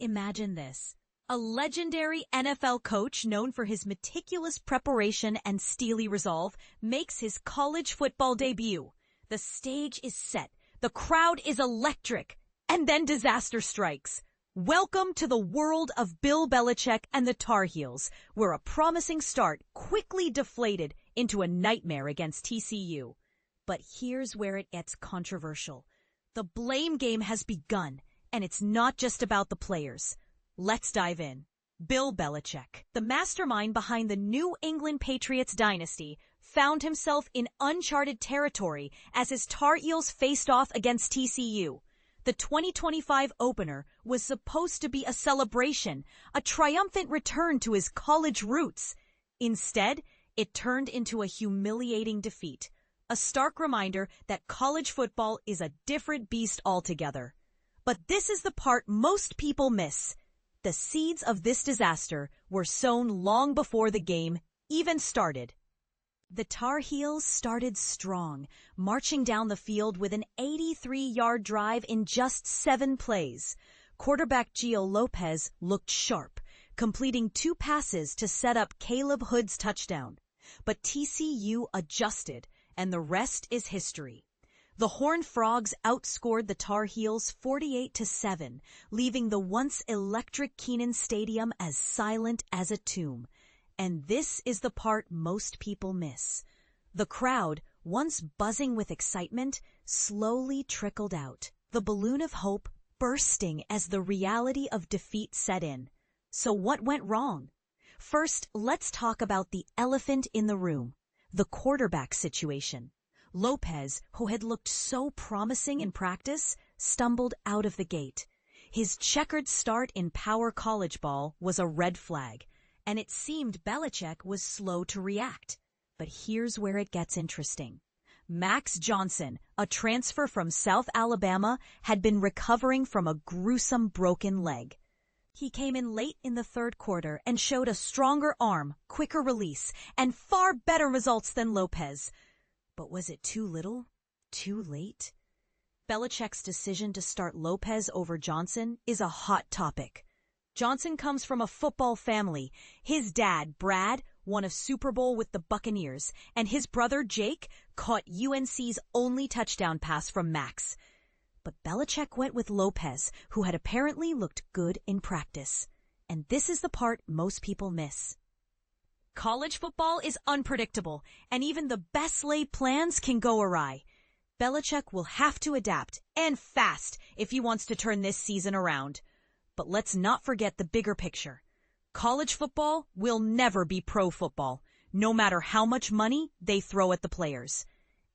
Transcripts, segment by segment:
Imagine this. A legendary NFL coach known for his meticulous preparation and steely resolve makes his college football debut. The stage is set, the crowd is electric, and then disaster strikes. Welcome to the world of Bill Belichick and the Tar Heels, where a promising start quickly deflated into a nightmare against TCU. But here's where it gets controversial. The blame game has begun, and it's not just about the players. Let's dive in. Bill Belichick, the mastermind behind the New England Patriots dynasty, found himself in uncharted territory as his Tar Heels faced off against TCU. The 2025 opener was supposed to be a celebration, a triumphant return to his college roots. Instead, it turned into a humiliating defeat, a stark reminder that college football is a different beast altogether. But this is the part most people miss. The seeds of this disaster were sown long before the game even started. The Tar Heels started strong, marching down the field with an 83-yard drive in just 7 plays. Quarterback Gio Lopez looked sharp, completing 2 passes to set up Caleb Hood's touchdown. But TCU adjusted, and the rest is history. The Horned Frogs outscored the Tar Heels 48-7, leaving the once electric Kenan Stadium as silent as a tomb. And this is the part most people miss. The crowd, once buzzing with excitement, slowly trickled out, the balloon of hope bursting as the reality of defeat set in. So what went wrong? First, let's talk about the elephant in the room, the quarterback situation. Lopez, who had looked so promising in practice, stumbled out of the gate. His checkered start in power college ball was a red flag, and it seemed Belichick was slow to react. But here's where it gets interesting. Max Johnson, a transfer from South Alabama, had been recovering from a gruesome broken leg. He came in late in the third quarter and showed a stronger arm, quicker release, and far better results than Lopez. But was it too little? Too late? Belichick's decision to start Lopez over Johnson is a hot topic. Johnson comes from a football family. His dad, Brad, won a Super Bowl with the Buccaneers, and his brother, Jake, caught UNC's only touchdown pass from Max. But Belichick went with Lopez, who had apparently looked good in practice. And this is the part most people miss. College football is unpredictable, and even the best laid plans can go awry. Belichick will have to adapt, and fast, if he wants to turn this season around. But let's not forget the bigger picture. College football will never be pro football, no matter how much money they throw at the players.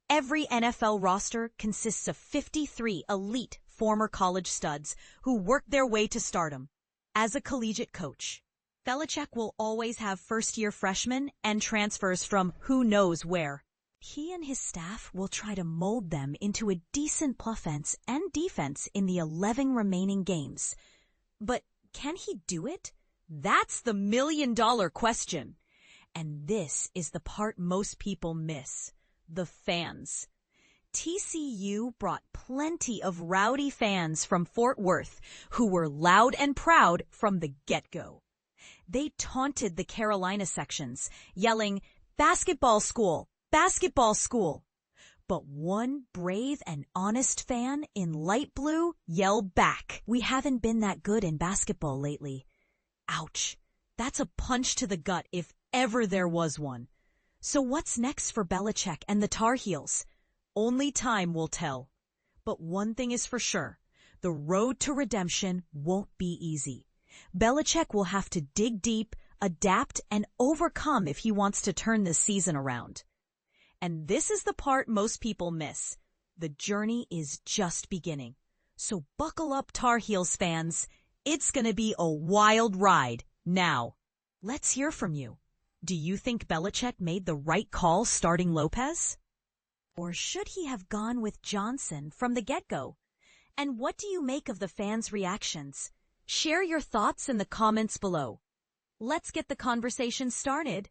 Every NFL roster consists of 53 elite former college studs who worked their way to stardom. As a collegiate coach, Belichick will always have first-year freshmen and transfers from who knows where. He and his staff will try to mold them into a decent offense and defense in the 11 remaining games. But can he do it? That's the million-dollar question. And this is the part most people miss. The fans. TCU brought plenty of rowdy fans from Fort Worth who were loud and proud from the get-go. They taunted the Carolina sections, yelling, "Basketball school, basketball school." But one brave and honest fan in light blue yelled back, "We haven't been that good in basketball lately." Ouch. That's a punch to the gut if ever there was one. So what's next for Belichick and the Tar Heels? Only time will tell. But one thing is for sure, the road to redemption won't be easy. Belichick will have to dig deep, adapt, and overcome if he wants to turn this season around. And this is the part most people miss. The journey is just beginning. So buckle up, Tar Heels fans. It's going to be a wild ride now. Let's hear from you. Do you think Belichick made the right call starting Lopez? Or should he have gone with Johnson from the get-go? And what do you make of the fans' reactions? Share your thoughts in the comments below. Let's get the conversation started.